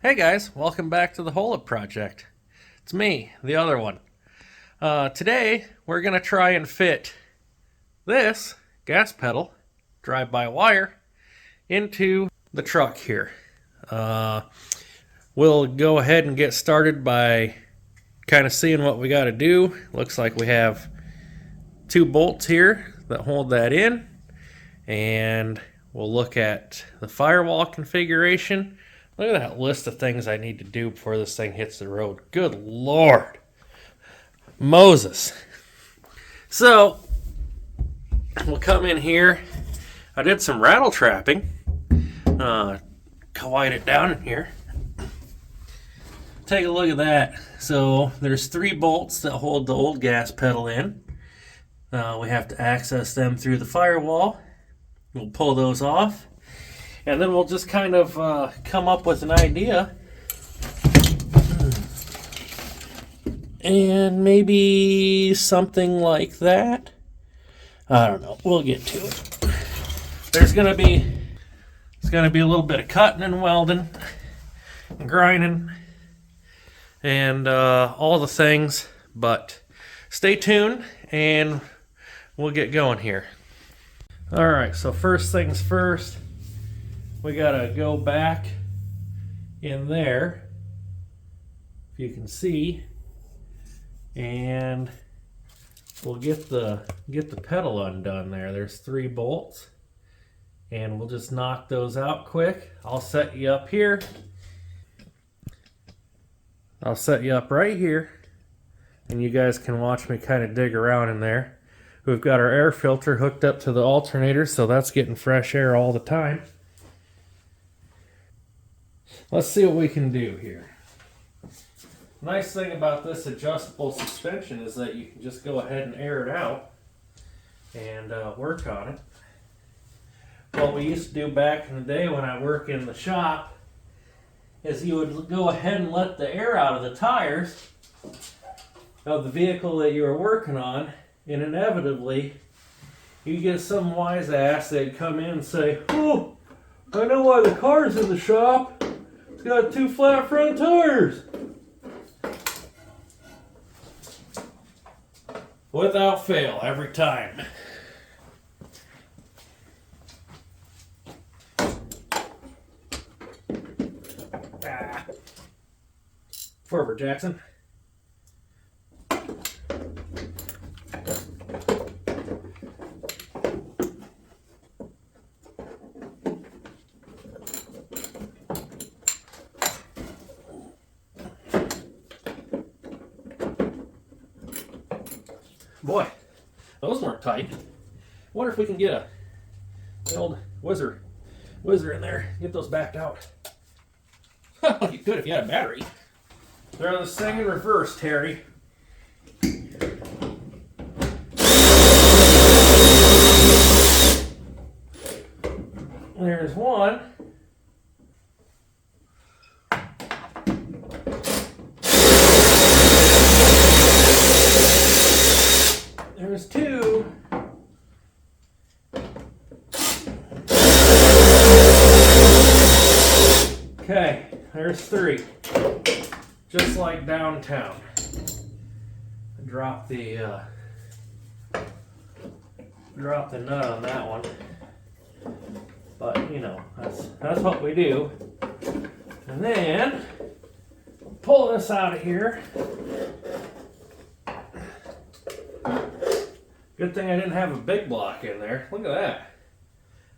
Hey guys, welcome back to the Hole Up Project. It's me, the other one. Today we're going to try and fit this gas pedal, drive-by-wire, into the truck here. We'll go ahead and get started by kind of seeing what we got to do. Looks like we have two bolts here that hold that in, and we'll look at the firewall configuration. Look at that list of things I need to do before this thing hits the road. Good Lord. Moses. So, we'll come in here. I did some rattle trapping. Quiet it down in here. Take a look at that. So, there's 3 bolts that hold the old gas pedal in. We have to access them through the firewall. We'll pull those off. And then we'll just kind of come up with an idea. And maybe something like that. I don't know. We'll get to it. There's gonna be a little bit of cutting and welding and grinding and all the things. But stay tuned and we'll get going here. All right. So first things first. We gotta go back in there, if you can see, and we'll get the pedal undone there. There's 3 bolts, and we'll just knock those out quick. I'll set you up here. I'll set you up right here, and you guys can watch me kind of dig around in there. We've got our air filter hooked up to the alternator, so that's getting fresh air all the time. Let's see what we can do here. Nice thing about this adjustable suspension is that you can just go ahead and air it out and work on it. What we used to do back in the day when I work in the shop is you would go ahead and let the air out of the tires of the vehicle that you were working on, and inevitably you get some wise ass that'd come in and say, "Oh, I know why the car's in the shop. It's got 2 flat front tires." Without fail, every time. Forward, Jackson. Boy, those weren't tight. Wonder if we can get an old whizzer in there. Get those backed out. You could if you had a battery. They're on this thing in reverse, Terry. There's one. There's 2. Okay, there's 3. Just like downtown. Drop the nut on that one. But you know, that's what we do. And then pull this out of here. Good thing I didn't have a big block in there. Look at that.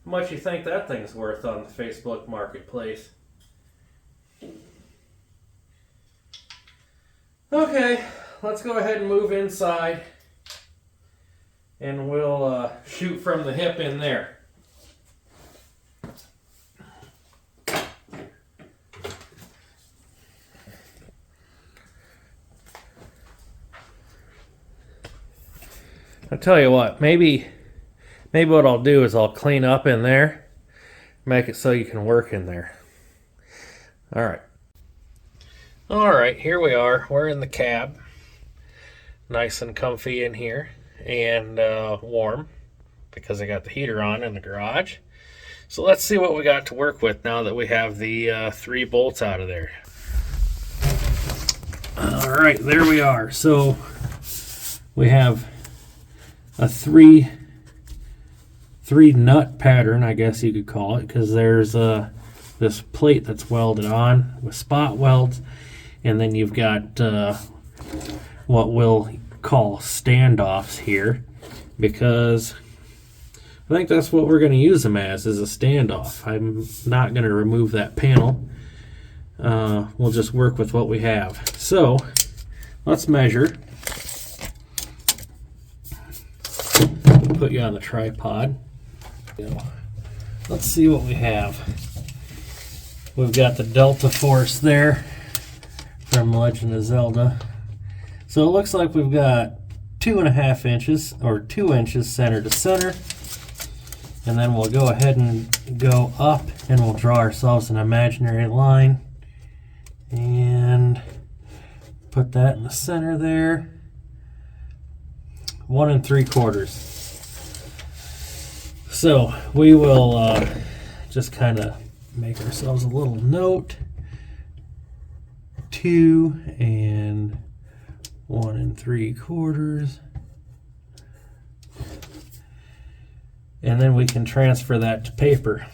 How much you think that thing's worth on the Facebook Marketplace? Okay, let's go ahead and move inside. And we'll shoot from the hip in there. I'll tell you what, maybe what I'll do is I'll clean up in there, make it so you can work in there. All right, here we are. We're in the cab. Nice and comfy in here and warm because I got the heater on in the garage. So let's see what we got to work with now that we have the 3 bolts out of there. All right, there we are. So we have a three nut pattern, I guess you could call it, because there's this plate that's welded on with spot welds, and then you've got what we'll call standoffs here, because I think that's what we're going to use them as, is a standoff. I'm not going to remove that panel. We'll just work with what we have. So let's measure. Put you on the tripod. Let's see what we have. We've got the Delta Force there from Legend of Zelda. So it looks like we've got 2.5 inches, or 2 inches center to center. And then we'll go ahead and go up, and we'll draw ourselves an imaginary line and put that in the center there. 1 3/4. So we will just kind of make ourselves a little note. 2 and 1 3/4. And then we can transfer that to paper.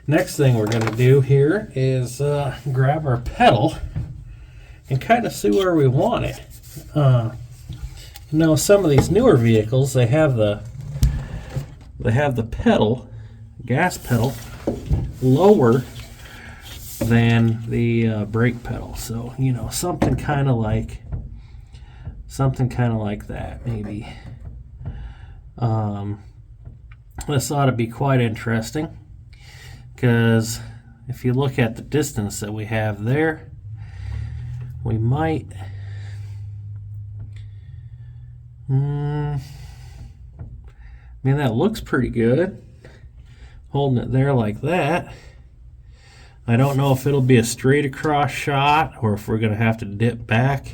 Next thing we're going to do here is grab our pedal and kind of see where we want it. You know, some of these newer vehicles, they have the pedal, gas pedal, lower than the brake pedal. So, you know, something kind of like that, maybe. This ought to be quite interesting, because if you look at the distance that we have there, we might I mean, that looks pretty good, holding it there like that. I don't know if it'll be a straight across shot or if we're going to have to dip back,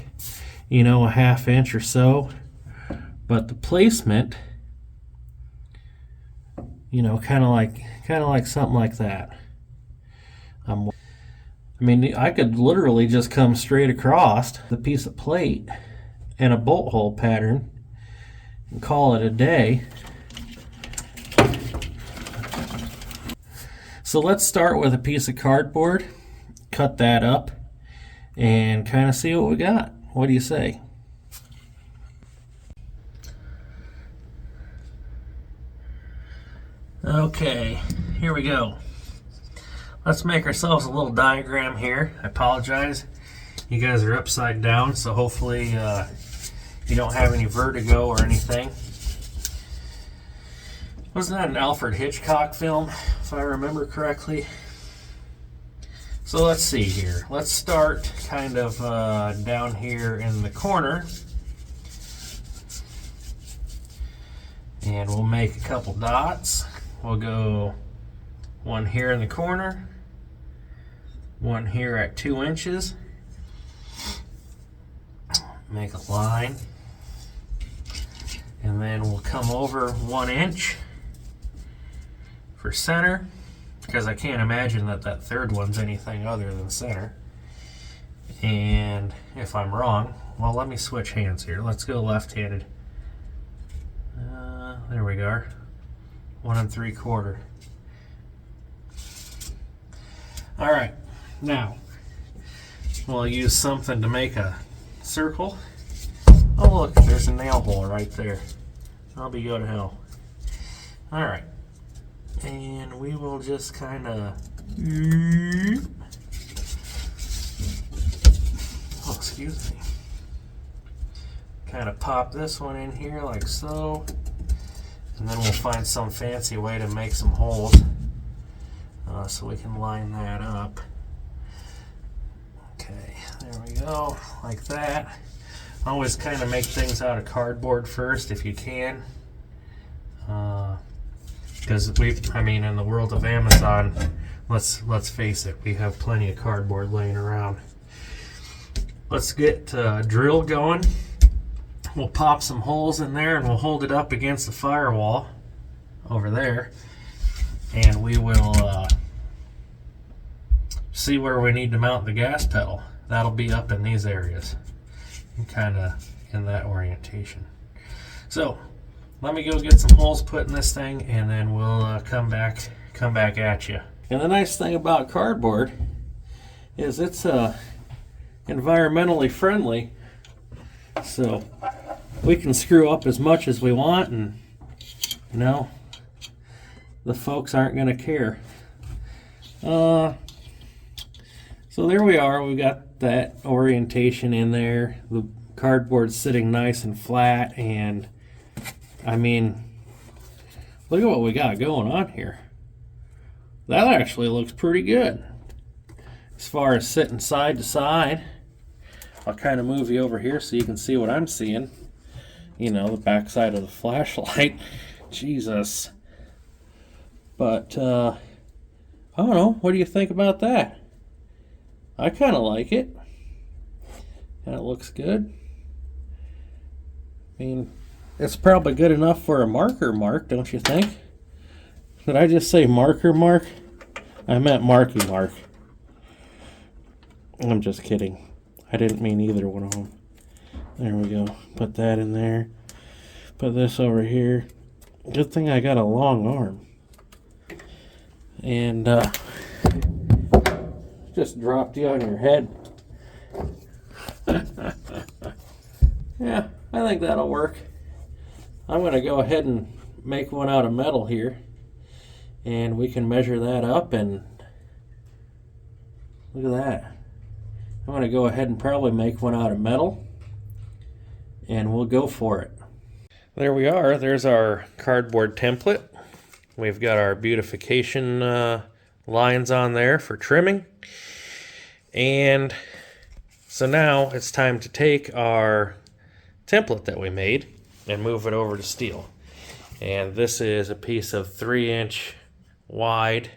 you know, a 1/2 inch or so. But the placement, you know, kind of like something like that. I mean, I could literally just come straight across the piece of plate and a bolt hole pattern and call it a day. So let's start with a piece of cardboard, cut that up, and kind of see what we got. What do you say? Okay, here we go. Let's make ourselves a little diagram here. I apologize. You guys are upside down, so hopefully you don't have any vertigo or anything. Wasn't that an Alfred Hitchcock film, if I remember correctly? So let's see here. Let's start kind of down here in the corner. And we'll make a couple dots. We'll go one here in the corner, one here at 2 inches. Make a line. And then we'll come over 1 inch for center, because I can't imagine that that third one's anything other than center. And if I'm wrong, well, let me switch hands here. Let's go left-handed. There we go. 1 3/4. All right, now we'll use something to make a circle. Oh look, there's a nail hole right there. I'll be go to hell. All right, and we will just kind of oh, excuse me, kind of pop this one in here like so, and then we'll find some fancy way to make some holes so we can line that up. Okay, there we go, like that. Always kind of make things out of cardboard first if you can, because I mean, in the world of Amazon, let's face it, we have plenty of cardboard laying around. Let's get a drill going. We'll pop some holes in there and we'll hold it up against the firewall over there. and we will see where we need to mount the gas pedal. That'll be up in these areas, kind of in that orientation. So let me go get some holes put in this thing, and then we'll come back at you. And the nice thing about cardboard is it's environmentally friendly, so we can screw up as much as we want, and you know, the folks aren't going to care. So there we are. We got that orientation in there. The cardboard's sitting nice and flat, and I mean, look at what we got going on here. That actually looks pretty good. As far as sitting side to side, I'll kind of move you over here so you can see what I'm seeing. You know, the back side of the flashlight. Jesus. But, I don't know. What do you think about that? I kind of like it. And it looks good. I mean, it's probably good enough for a marker mark, don't you think? Did I just say marker mark? I meant marky mark. I'm just kidding. I didn't mean either one of them. There we go. Put that in there. Put this over here. Good thing I got a long arm. And just dropped you on your head. Yeah, I think that'll work. I'm going to go ahead and make one out of metal here. And we can measure that up, and look at that. I'm going to go ahead and probably make one out of metal, and we'll go for it. There we are. There's our cardboard template. We've got our beautification lines on there for trimming. And so now it's time to take our template that we made and move it over to steel. And this is a piece of 3-inch wide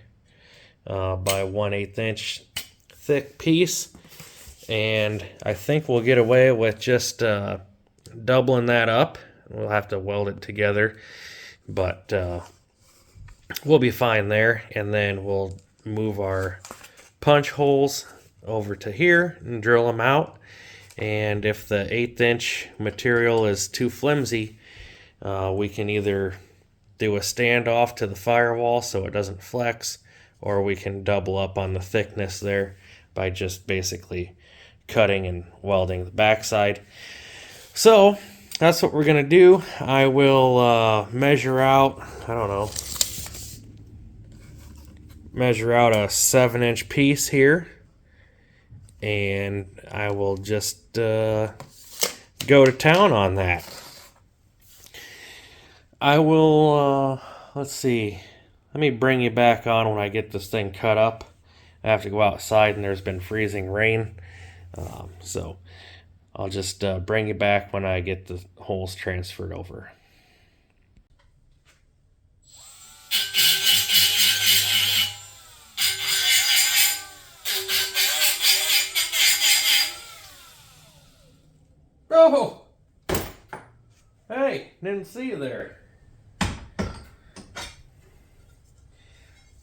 by 1/8 inch thick piece. And I think we'll get away with just doubling that up. We'll have to weld it together, but we'll be fine there. And then we'll move our punch holes over to here and drill them out. And if the 1/8 inch material is too flimsy, we can either do a standoff to the firewall so it doesn't flex, or we can double up on the thickness there by just basically cutting and welding the backside. So that's what we're going to do. I will measure out, I don't know, measure out a 7-inch piece here, and I will just go to town on that. I will, let's see, let me bring you back on when I get this thing cut up. I have to go outside and there's been freezing rain, so I'll just bring you back when I get the holes transferred over. Oh! Hey, didn't see you there.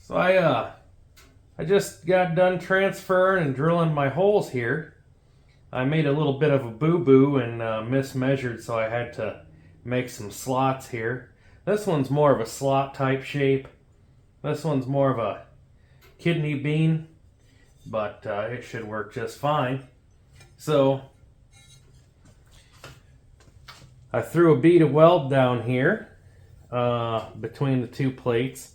So I just got done transferring and drilling my holes here. I made a little bit of a boo-boo and mismeasured, so I had to make some slots here. This one's more of a slot type shape. This one's more of a kidney bean, but it should work just fine. So I threw a bead of weld down here between the two plates.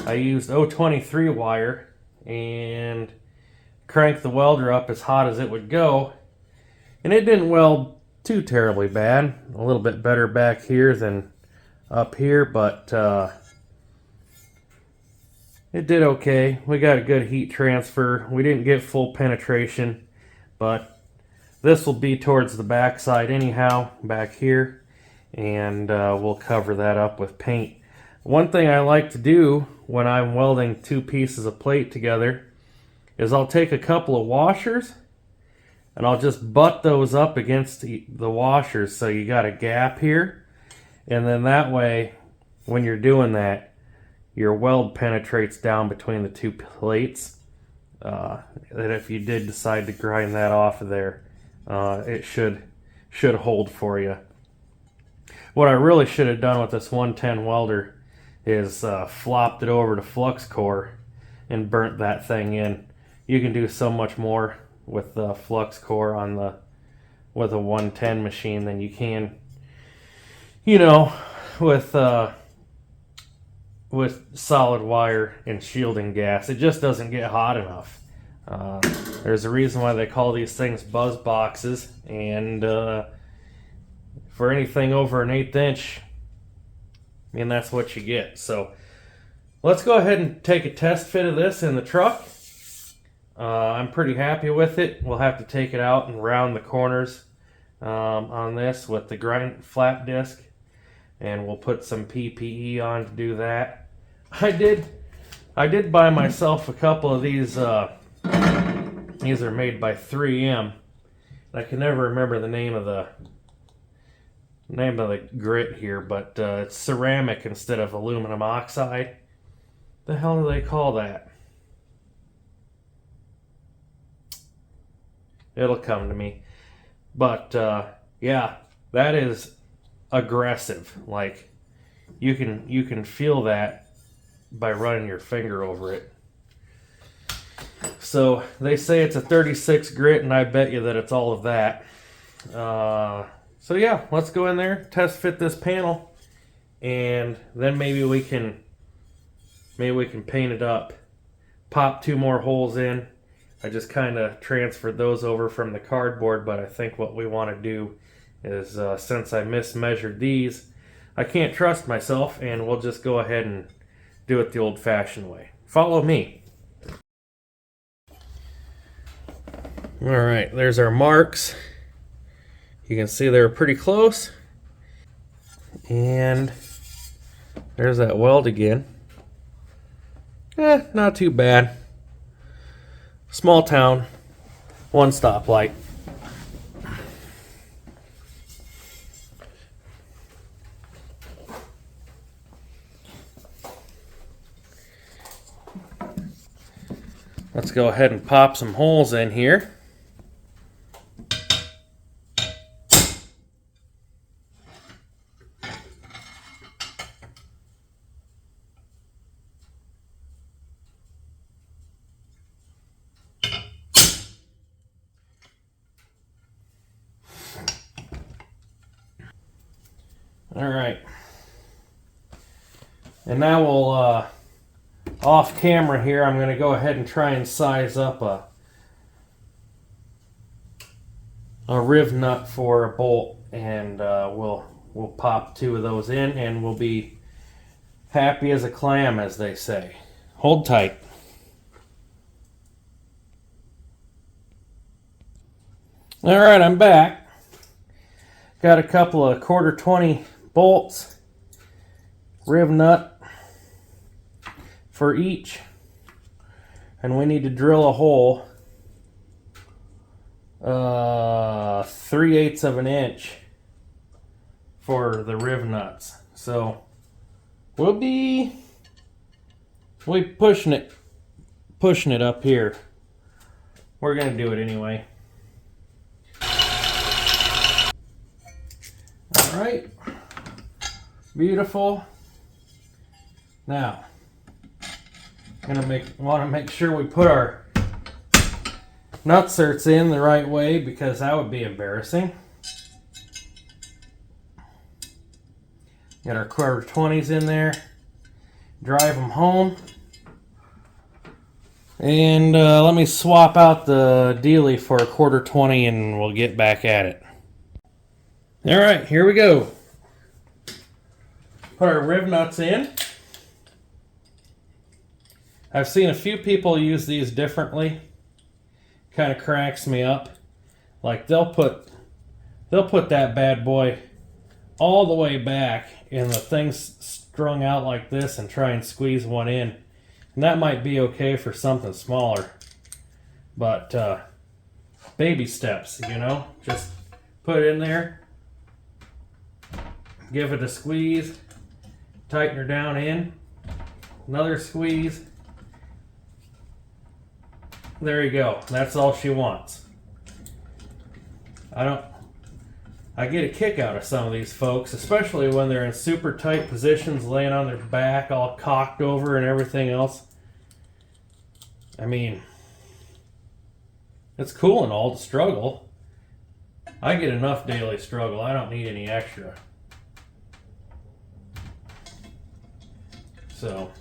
I used 023 wire and cranked the welder up as hot as it would go. And it didn't weld too terribly bad. A little bit better back here than up here, but it did okay. We got a good heat transfer. We didn't get full penetration, but this will be towards the back side anyhow, back here, and we'll cover that up with paint. One thing I like to do when I'm welding two pieces of plate together is I'll take a couple of washers and I'll just butt those up against the washers so you got a gap here, and then that way when you're doing that your weld penetrates down between the two plates. That if you did decide to grind that off of there, it should hold for you. What I really should have done with this 110 welder is flopped it over to flux core and burnt that thing in. You can do so much more with the flux core on the with a 110 machine than you can, you know, with solid wire and shielding gas. It just doesn't get hot enough. There's a reason why they call these things buzz boxes, and for anything over an 1/8 inch, I mean, that's what you get. So let's go ahead and take a test fit of this in the truck. I'm pretty happy with it. We'll have to take it out and round the corners on this with the grind flap disc, and we'll put some PPE on to do that. I did buy myself a couple of these. These are made by 3M. I can never remember the name of the grit here, but it's ceramic instead of aluminum oxide. The hell do they call that? It'll come to me. But yeah, that is aggressive. Like you can feel that by running your finger over it. So they say it's a 36 grit, and I bet you that it's all of that. So yeah, let's go in there, test fit this panel, and then maybe we can paint it up. Pop 2 more holes in. I just kind of transferred those over from the cardboard, but I think what we want to do is, since I mismeasured these, I can't trust myself, and we'll just go ahead and do it the old-fashioned way. Follow me. All right, there's our marks. You can see they're pretty close. And there's that weld again. Not too bad. Small town, 1 stoplight. Let's go ahead and pop some holes in here. All right, and now we'll off camera here, I'm going to go ahead and try and size up a riv nut for a bolt, and we'll pop 2 of those in, and we'll be happy as a clam, as they say. Hold tight. All right, I'm back. Got a couple of 1/4-20 bolts, riv nut for each, and we need to drill a hole 3/8 of an inch for the riv nuts. So we'll be pushing it up here. We're gonna do it anyway. All right, beautiful. Now, want to make sure we put our nutserts in the right way, because that would be embarrassing. Got our 1/4-20s in there. Drive them home. And let me swap out the dealie for a 1/4-20, and we'll get back at it. All right, here we go. Put our riv nuts in. I've seen a few people use these differently. Kind of cracks me up. Like they'll put that bad boy all the way back, and the thing's strung out like this, and try and squeeze one in. And that might be okay for something smaller, but baby steps, you know. Just put it in there, give it a squeeze, tighten her down in, Another squeeze. There you go. That's all she wants. I get a kick out of some of these folks, especially when they're in super tight positions, laying on their back, all cocked over and everything else. I mean, it's cool and all to struggle. I get enough daily struggle. I don't need any extra. So,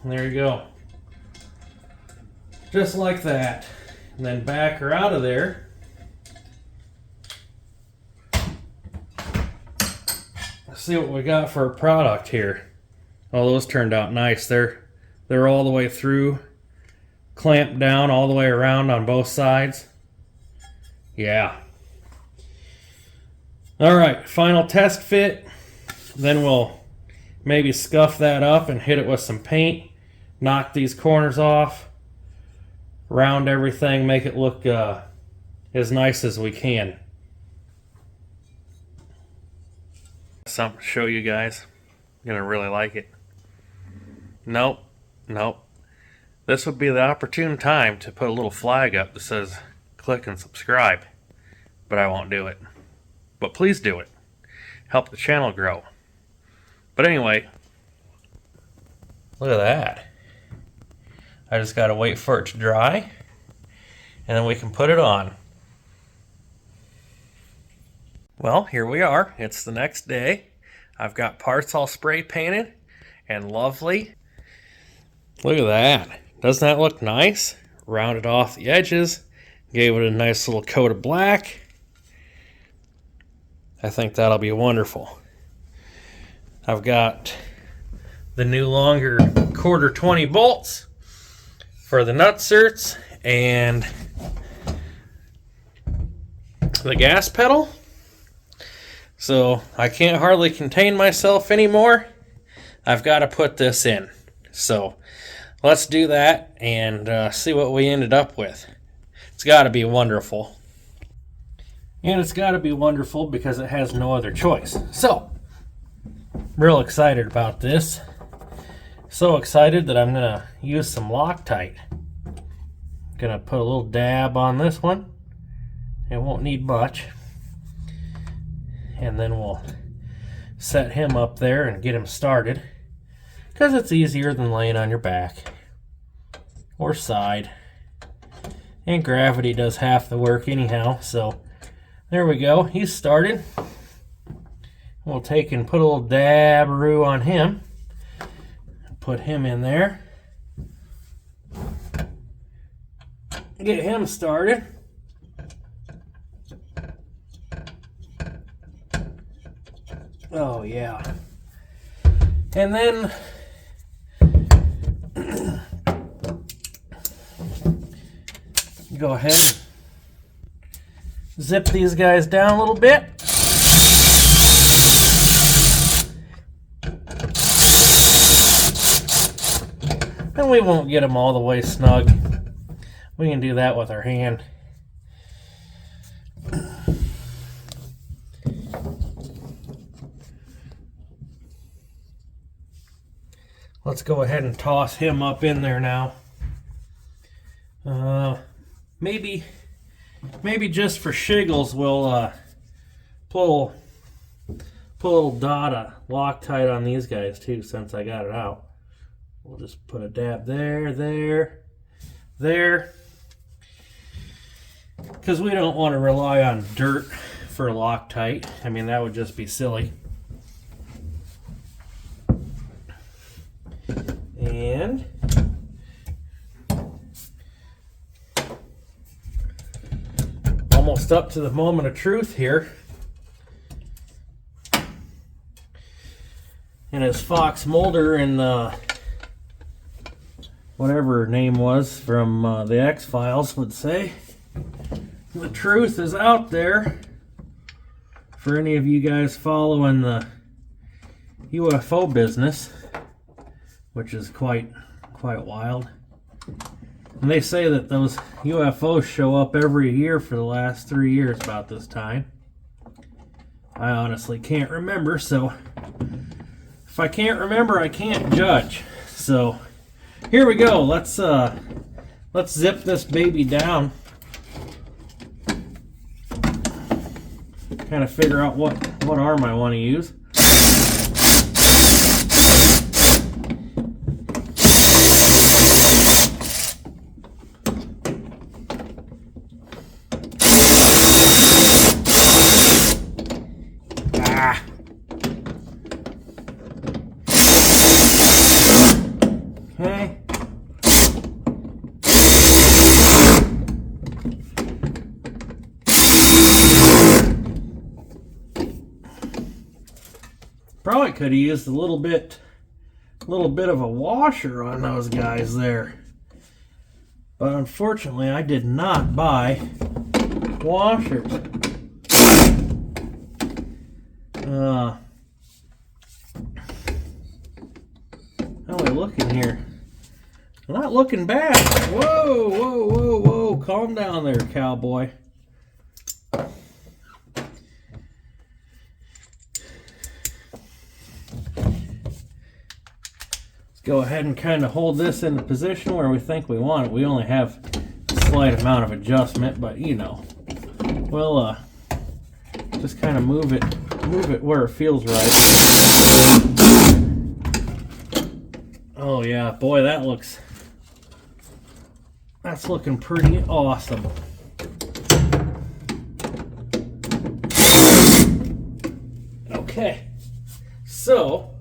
there you go. Just like that. And then back her out of there. Let's see what we got for a product here. Oh, those turned out nice. They're all the way through, clamped down all the way around on both sides. Yeah. All right, final test fit. Then we'll maybe scuff that up and hit it with some paint, knock these corners off, round everything, make it look as nice as we can. Something to show you guys. You're gonna really like it. Nope. This would be the opportune time to put a little flag up that says click and subscribe, but I won't do it. But please do it. Help the channel grow. But anyway, look at that. I just gotta wait for it to dry, and then we can put it on. Well, here we are. It's the next day. I've got parts all spray painted and lovely. Look at that. Doesn't that look nice? Rounded off the edges, gave it a nice little coat of black. I think that'll be wonderful. I've got the new longer 1/4 bolts for the nutserts and the gas pedal. So I can't hardly contain myself anymore. I've got to put this in. So let's do that and see what we ended up with. It's got to be wonderful. And it's got to be wonderful because it has no other choice. So, real excited about this. So excited that I'm going to use some Loctite. Going to put a little dab on this one. It won't need much. And then we'll set him up there and get him started. Because it's easier than laying on your back or side. And gravity does half the work anyhow. So there we go. He's started. We'll take and put a little dab-a-roo on him. Put him in there. Get him started. Oh yeah. And then go ahead and zip these guys down a little bit. And we won't get them all the way snug. We can do that with our hand. Let's go ahead and toss him up in there now. Maybe just for shiggles, we'll put a little dot of Loctite on these guys too, since I got it out. We'll just put a dab there, because we don't want to rely on dirt for Loctite. I mean, that would just be silly. And almost up to the moment of truth here. And as Fox Mulder and whatever her name was from the X-Files would say, the truth is out there. For any of you guys following the UFO business, which is quite wild. And they say that those UFOs show up every year for the last 3 years about this time. I honestly can't remember, so if I can't remember, I can't judge. So here we go. Let's zip this baby down. Kind of figure out what arm I want to use. Okay. Probably could have used a little bit of a washer on those guys there. But unfortunately, I did not buy washers. How am I looking here? I'm not looking bad. Whoa, whoa, whoa, whoa. Calm down there, cowboy. Let's go ahead and kind of hold this in the position where we think we want it. We only have a slight amount of adjustment, but you know, we'll just kind of move it where it feels right. Oh yeah, boy, that's looking pretty awesome. Okay, so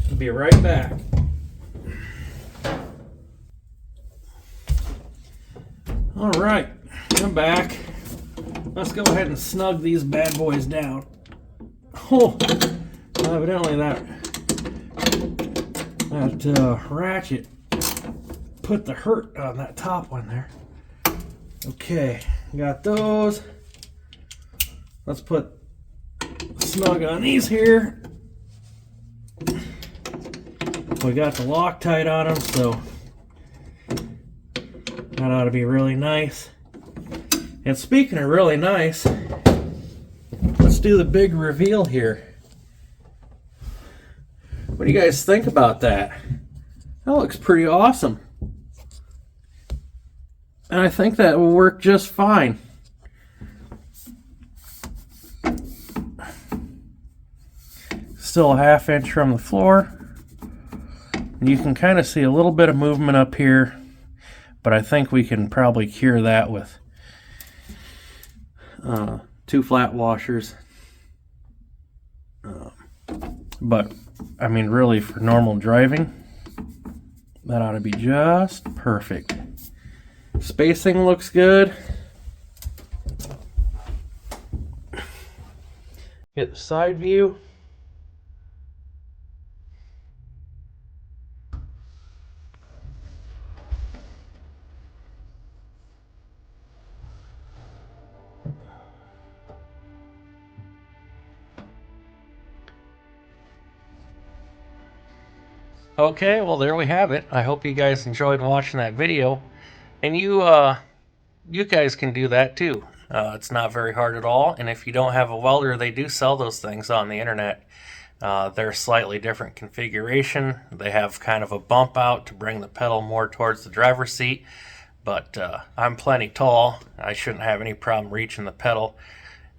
I'll be right back. All right, I'm back. Let's go ahead and snug these bad boys down. Oh, evidently that ratchet put the hurt on that top one there. Okay, got those. Let's put snug on these here. We got the Loctite on them, so that ought to be really nice. And speaking of really nice, let's do the big reveal here. What do you guys think about that? That looks pretty awesome. And I think that will work just fine. Still a ½ inch from the floor. You can kind of see a little bit of movement up here, but I think we can probably cure that with 2 flat washers. But I mean, really, for normal driving, that ought to be just perfect. Spacing looks good. Get the side view. Okay, well there we have it. I hope you guys enjoyed watching that video, and you guys can do that too. It's not very hard at all, and if you don't have a welder, they do sell those things on the internet. They're a slightly different configuration. They have kind of a bump out to bring the pedal more towards the driver's seat, but I'm plenty tall. I shouldn't have any problem reaching the pedal,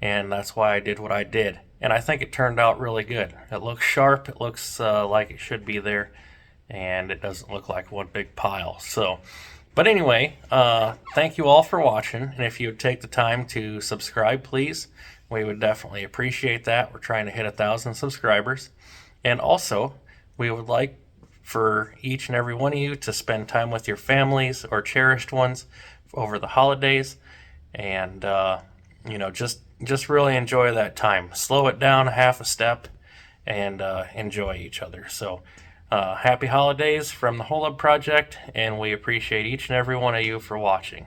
and that's why I did what I did. And I think it turned out really good. It looks sharp, it looks like it should be there, and it doesn't look like one big pile. So, but anyway, thank you all for watching, and if you would take the time to subscribe, please, we would definitely appreciate that. We're trying to hit 1,000 subscribers, and also we would like for each and every one of you to spend time with your families or cherished ones over the holidays, and you know, just really enjoy that time. Slow it down half a step and enjoy each other. So happy holidays from the Hold Up Project, and we appreciate each and every one of you for watching.